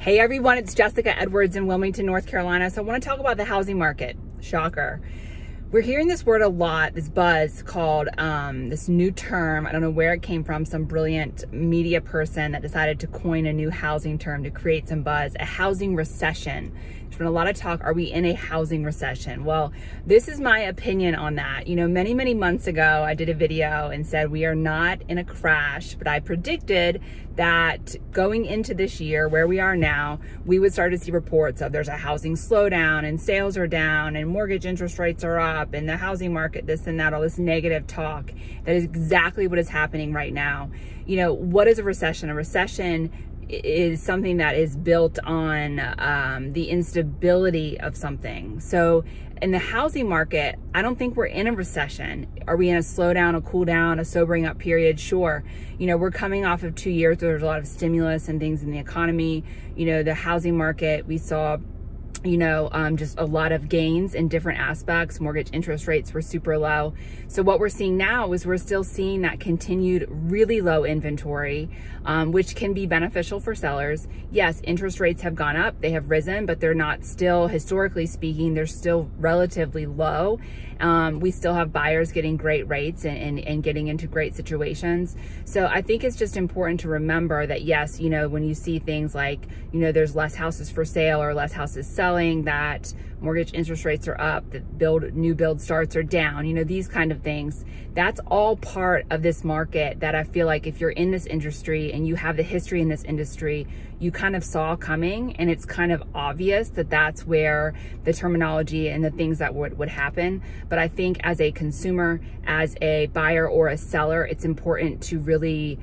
Hey everyone, it's Jessica Edwards in Wilmington, North Carolina. So I want to talk about the housing market. Shocker. We're hearing this word a lot, this buzz called, this new term. I don't know where it came from, some brilliant media person that decided to coin a new housing term to create some buzz, a housing recession. There's been a lot of talk, are we in a housing recession? Well, this is my opinion on that. You know, many months ago, I did a video and said we are not in a crash, but I predicted that going into this year, where we are now, we would start to see reports of there's a housing slowdown and sales are down and mortgage interest rates are up and the housing market, this and that, all this negative talk. That is exactly what is happening right now. You know, what is a recession? A recession is something that is built on the instability of something. So in the housing market, I don't think we're in a recession. Are we in a slowdown, a cool down, a sobering up period? Sure. You know, we're coming off of 2 years where there's a lot of stimulus and things in the economy. You know, the housing market, we saw, you know, just a lot of gains in different aspects. Mortgage interest rates were super low. So what we're seeing now is we're still seeing that continued really low inventory, which can be beneficial for sellers. Yes, interest rates have gone up, they have risen, but they're not still, historically speaking, they're still relatively low. We still have buyers getting great rates and getting into great situations. So I think it's just important to remember that, yes, you know, when you see things like, you know, there's less houses for sale or less houses selling, that mortgage interest rates are up, that new build starts are down, you know, these kind of things. That's all part of this market that I feel like if you're in this industry and you have the history in this industry, you kind of saw coming, and it's kind of obvious that that's where the terminology and the things that would happen. But I think as a consumer, as a buyer or a seller, it's important to really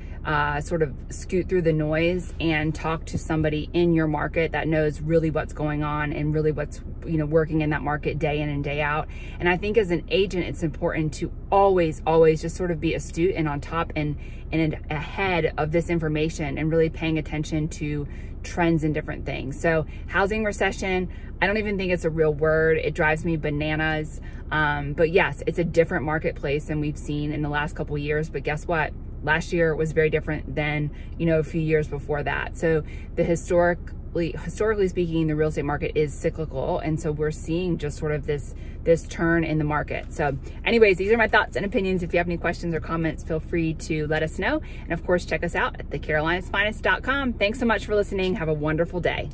sort of scoot through the noise and talk to somebody in your market that knows really what's going on and really what's, you know, working in that market day in and day out. And I think as an agent, it's important to always just sort of be astute and on top and ahead of this information and really paying attention to trends and different things. So housing recession, I don't even think it's a real word. It drives me bananas. But yes, it's a different marketplace than we've seen in the last couple of years. But guess what? Last year was very different than, you know, a few years before that. So the historically speaking, the real estate market is cyclical. And so we're seeing just sort of this turn in the market. So anyways, these are my thoughts and opinions. If you have any questions or comments, feel free to let us know. And of course, check us out at thecarolinesfinest.com. Thanks so much for listening. Have a wonderful day.